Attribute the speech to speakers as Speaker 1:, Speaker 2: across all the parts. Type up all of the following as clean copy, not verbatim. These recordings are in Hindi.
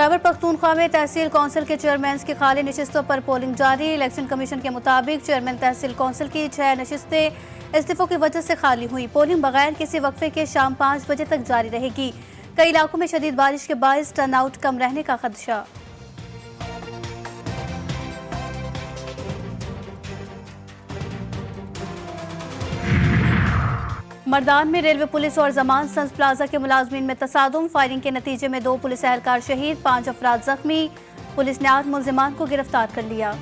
Speaker 1: खैबर पख्तूनख्वा में तहसील कौंसिल के चेयरमैन की खाली नशिस्तों पर पोलिंग जारी। इलेक्शन कमीशन के मुताबिक चेयरमैन तहसील कौंसिल की 6 नशिस्तें इस्तीफों की वजह से खाली हुई। पोलिंग बगैर किसी वक्फे के शाम 5 बजे तक जारी रहेगी। कई इलाकों में शदीद बारिश के बायस टर्नआउट कम रहने का खदशा। मर्दान में रेलवे पुलिस और जमान सन्स प्लाजा के मुलाजमीन में तसादुम। फायरिंग के नतीजे में 2 पुलिस एहलकार शहीद, 5 अफराद जख्मी। पुलिस ने 8 मुलजिमान को गिरफ्तार कर लिया।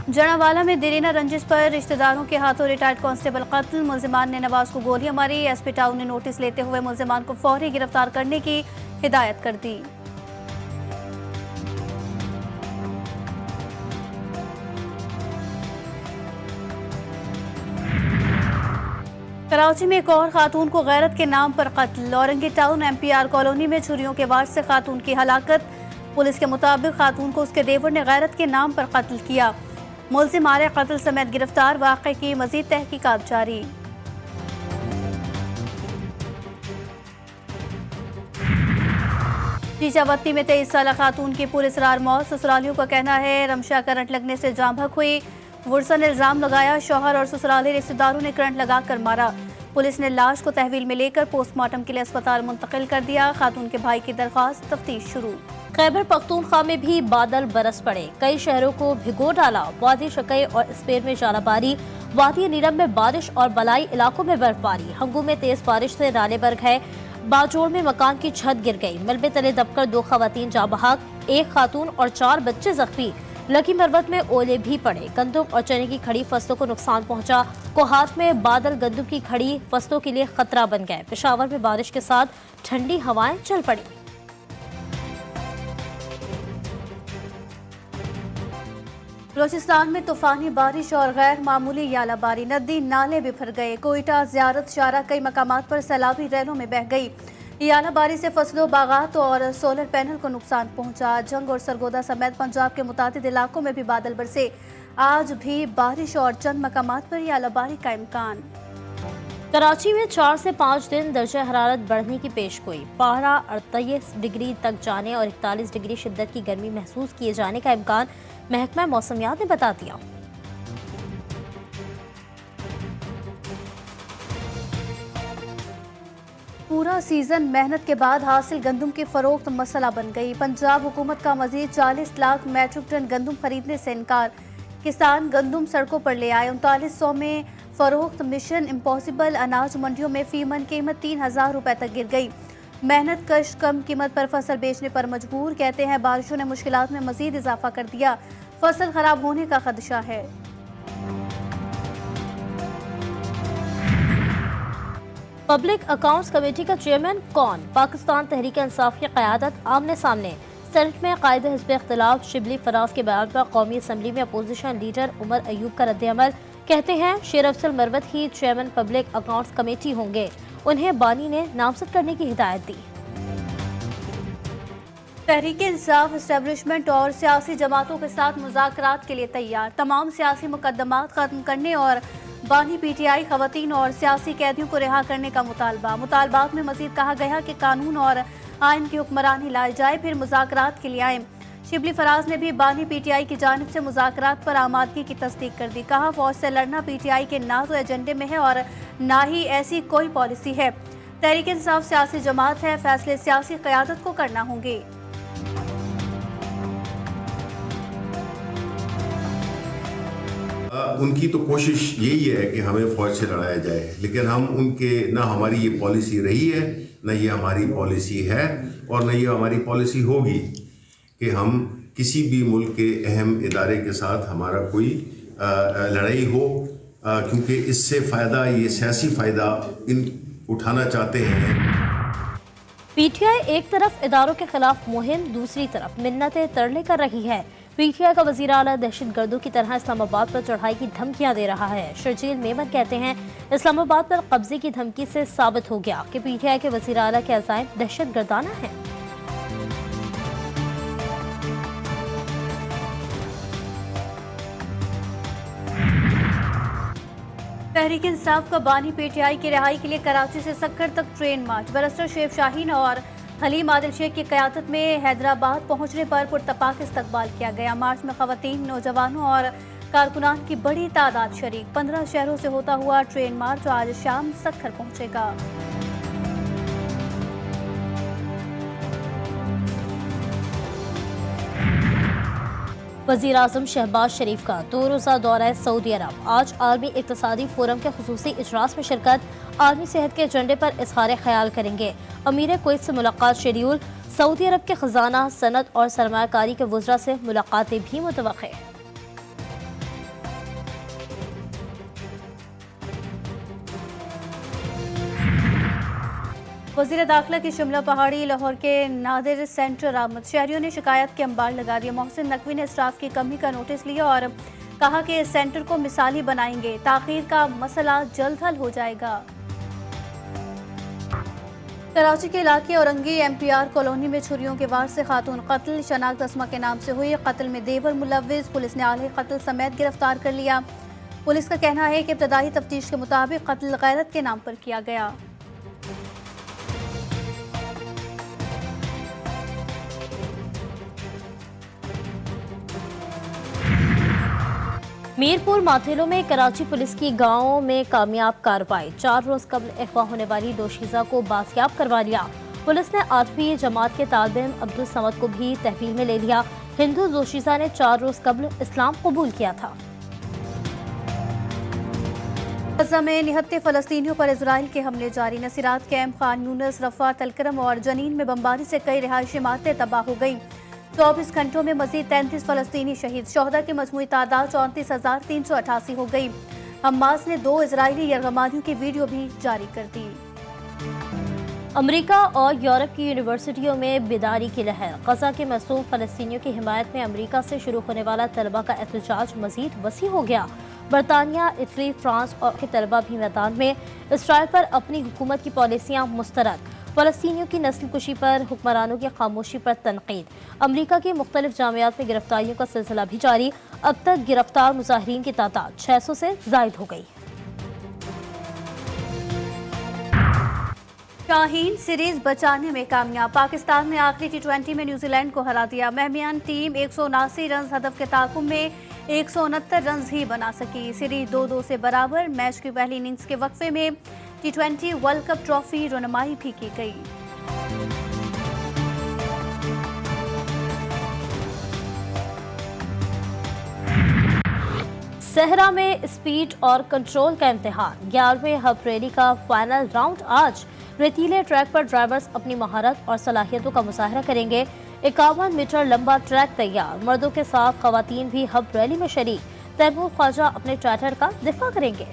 Speaker 1: जनावाला में देरीना रंजिश पर रिश्तेदारों के हाथों रिटायर्ड कांस्टेबल कत्ल। मुलजिमान ने नवाज को गोलियां मारी। एसपी टाउन ने नोटिस लेते हुए मुलजिमान को फौरी गिरफ्तार करने की हिदायत कर दी। कराची में एक और खातून को गैरत के नाम पर कत्ल। औरंगी टाउन एमपीआर कॉलोनी में छुरियों के वार से खातून की हलाकत। पुलिस के मुताबिक खातून को उसके देवर ने गैरत के नाम पर कत्ल किया। मुलजिम आरे कत्ल समेत गिरफ्तार। वाक़े की मजीद तहकीकात जारी। शीशावती में 23 साल खातून की पुरअसरार मौत। ससुरालियों का कहना है रमशा करंट लगने से जाँ भक हुई। वुरसा ने इल्जाम लगाया शौहर और ससुराली रिश्तेदारों ने करंट लगाकर मारा। पुलिस ने लाश को तहवील में लेकर पोस्टमार्टम के लिए अस्पताल मुंतकिल कर दिया। खातून के भाई की दरख्वास्त, तफ्तीश शुरू।
Speaker 2: खैबर पख्तूनख्वा में भी बादल बरस पड़े, कई शहरों को भिगो डाला। वादी शकै और स्पेन में जालाबारी, वादी नीलम में बारिश और बलाई इलाकों में बर्फबारी। हंगू में तेज बारिश से नाले भर गए। बाजोड़ में मकान की छत गिर गई। मलबे तले दबकर 2 खवातीन जाँ बहक, 1 खातून और 4 बच्चे जख्मी। लकी मरवत में ओले भी पड़े। गंदम और चने की खड़ी फसलों को नुकसान पहुंचा। कोहात में बादल गंदम की खड़ी फसलों के लिए खतरा बन गए। पेशावर में बारिश के साथ ठंडी हवाएं चल पड़ी।
Speaker 1: बलोचिस्तान में तूफानी बारिश और गैर मामूली यालाबारी। नदी नाले बिफर गए। कोयटा, ज़ियारत शारा कई मकामात पर सैलाबी रैलों में बह गई। यालाबारी से फसलों, बागात और सोलर पैनल को नुकसान पहुंचा। जंग और सरगोदा समेत पंजाब के मुतादिद इलाकों में भी बादल बरसे। आज भी बारिश और चंद मकामात पर यालाबारी का इम्कान।
Speaker 2: कराची में 4 से 5 दिन दर्जा हरारत बढ़ने की पेशगोई। पारा 38 डिग्री तक जाने और 41 डिग्री शिद्दत की गर्मी महसूस किए जाने का इम्कान महकमा मौसमियात ने बता दिया।
Speaker 1: पूरा सीजन मेहनत के बाद हासिल गंदम की फरोख्त मसला बन गई। पंजाब हुकूमत का मजीद 40 लाख मैट्रिक टन गंदम खरीदने से इनकार। किसान गंदम सड़कों पर ले आए। 3900 में फरोख्त मिशन इम्पॉसिबल। अनाज मंडियों में फी मन कीमत 3000 रुपए तक गिर गई। मेहनत कश कम कीमत पर फसल बेचने पर मजबूर। कहते हैं बारिशों ने मुश्किलात में मजीद इजाफा कर दिया। फसल खराब होने का खदशा है।
Speaker 2: पब्लिक अकाउंट्स कमेटी का चेयरमैन कौन? पाकिस्तान तहरीक इंसाफ की क़यादत आमने सामने। सेनेट में कायद हिज़्ब इख्तिलाफ शिबली फराज के बयान पर कौमी असम्बली में अपोजिशन लीडर उमर अयूब का रद्द-ए-अमल। कहते हैं शेर अफजल मरवत ही चेयरमैन पब्लिक अकाउंट्स कमेटी होंगे। उन्हें बानी ने नामजद करने की हिदायत दी।
Speaker 1: तहरीक इंसाफ एस्टेब्लिशमेंट और सियासी जमातों के साथ मुज़ाकरात के लिए तैयार। तमाम सियासी मुकदमात खत्म करने और बानी पीटीआई खवातीन और सियासी कैदियों को रिहा करने का मुतालबा। मुतालबात में मजीद कहा गया कि कानून और आइन की हुक्मरानी लाई जाए, फिर मुज़ाकरात के लिए आए। शिबली फराज ने भी बानी पीटीआई की जानिब से मुज़ाकरात पर आमादगी की तस्दीक कर दी। कहा फौज से लड़ना पीटीआई के ना तो एजेंडे में है और ना ही ऐसी कोई पॉलिसी है। तहरीक इंसाफ सियासी जमात है, फैसले सियासी क़यादत को करना होंगे।
Speaker 3: उनकी तो कोशिश यही है कि हमें फौज से लड़ाया जाए, लेकिन हम उनके ना हमारी ये पॉलिसी रही है, ना ये हमारी पॉलिसी है और ना ये हमारी पॉलिसी होगी कि हम किसी भी मुल्क के अहम इदारे के साथ हमारा कोई लड़ाई हो, क्योंकि इससे फ़ायदा, ये सियासी फ़ायदा इन उठाना चाहते हैं।
Speaker 2: पीटीआई एक तरफ इदारों के खिलाफ मुहिम, दूसरी तरफ मिन्नतें तरले कर रही है। पीटीआई का वज़ीर आला दहशतगर्दों की तरह इस्लामाबाद पर चढ़ाई की धमकियां दे रहा है। शर्जील मेमन कहते हैं इस्लामाबाद पर कब्जे की धमकी से साबित हो गया कि पीटीआई के वज़ीर आला के अज़ाइम दहशतगर्दाना हैं।
Speaker 1: तहरीक इंसाफ का बानी पीटीआई की रिहाई के लिए कराची से सक्खर तक ट्रेन मार्च। बैरिस्टर शेख शाहीन और हलीम आदिल शेख की क़यादत में हैदराबाद पहुंचने पर पुरतपाक इस्तकबाल किया गया। मार्च में खवातीन, नौजवानों और कारकुनान की बड़ी तादाद शरीक। 15 शहरों से होता हुआ ट्रेन मार्च आज शाम सक्खर पहुंचेगा।
Speaker 2: वज़ीर-ए-आज़म शहबाज शरीफ का 2 रोज़ा दौरा सऊदी अरब। आज आर्मी इक़्तिसादी फोरम के खुसूसी इजलास में शिरकत। आर्मी सेहत के एजेंडे पर इज़हार ख्याल करेंगे। अमीर कुवैत से मुलाकात शेड्यूल। सऊदी अरब के खजाना, सनत और सरमायाकारी के वज़रा से मुलाकातें भी मुतवक्के।
Speaker 1: वज़ीर दाखिला की शिमला पहाड़ी लाहौर के नादिर सेंटर आमद। शहरियों ने शिकायत के अंबार लगा दिए। मोहसिन नकवी ने स्टाफ की कमी का नोटिस लिया और कहा कि इस सेंटर को मिसाली बनाएंगे। ताखीर का मसला जल्द हल हो जाएगा। कराची के इलाके औरंगी एमपीआर कॉलोनी में छुरियों के वार से खातून कत्ल। शनाख्त अस्मा के नाम से हुई। कत्ल में देवर मुलव्विस। पुलिस ने आले कत्ल समेत गिरफ्तार कर लिया। पुलिस का कहना है कि इब्तदाई तफ्तीश के मुताबिक कत्ल गैरत के नाम पर किया गया।
Speaker 2: मीरपुर माथेलो में कराची पुलिस की गांवों में कामयाब कार्रवाई। 4 रोज कबल अगवा होने वाली दोशीज़ा को बाजियाब करवा लिया। पुलिस ने 8वीं जमात के तालिब अब्दुल समद को भी तहवील में ले लिया। हिंदू दोशीज़ा ने 4 रोज कबल इस्लाम कबूल किया था।
Speaker 1: गज़ा में 79 फ़लस्तीनियों पर इजराइल के हमले जारी। नसीरात कैंप, खान यूनिस, रफ़ा, तलकरम और जनीन में बमबारी से कई रिहायशी इमारतें तबाह हो गई। 24 घंटों में मजीद 33 फ़लस्तीनी शहीद। शोहदा की मजमूई तादाद 34,388 हो गई। हमास ने 2 इजरायली यरगमादियों की वीडियो भी जारी कर दी।
Speaker 2: अमेरिका और यूरोप की यूनिवर्सिटियों में बेदारी की लहर। गजा के मसूम फ़लस्तीनियों की हिमायत में अमेरिका से शुरू होने वाला तलबा का एहतजाज मजीद वसी हो गया। बरतानिया, इटली, फ्रांस और के तलबा भी मैदान में। इसराइल पर अपनी हुकूमत की पॉलिसियाँ मुस्तरद। फ़लस्तीनियों की नस्ल कुशी पर हुक्मरानों की खामोशी पर तनकीद। अमेरिका की मुख्तलिफ जामियात में गिरफ्तारियों का सिलसिला भी जारी। अब तक गिरफ्तार मुजाहिरीन की तादाद 600 से जायद हो गई।
Speaker 1: शाहीन सीरीज बचाने में कामयाब। पाकिस्तान ने आखिरी T20 में न्यूजीलैंड को हरा दिया। मेहमान टीम 179 रन हदफ के ताकुम में 169 रन ही बना सकी। सीरीज 2-2 से बराबर। मैच की पहली इनिंग्स के वक्फे में T20 वर्ल्ड कप ट्रॉफी रनमाई भी की गई।
Speaker 2: सहरा में स्पीड और कंट्रोल का इम्तिहान। 11वें हब रैली का फाइनल राउंड आज। रेतीले ट्रैक पर ड्राइवर्स अपनी महारत और सलाहियतों का मुजाहरा करेंगे। 51 मीटर लंबा ट्रैक तैयार। मर्दों के साथ खवातीन भी हब रैली में शरीक। तैमूर ख्वाजा अपने चार्टर का दिफा करेंगे।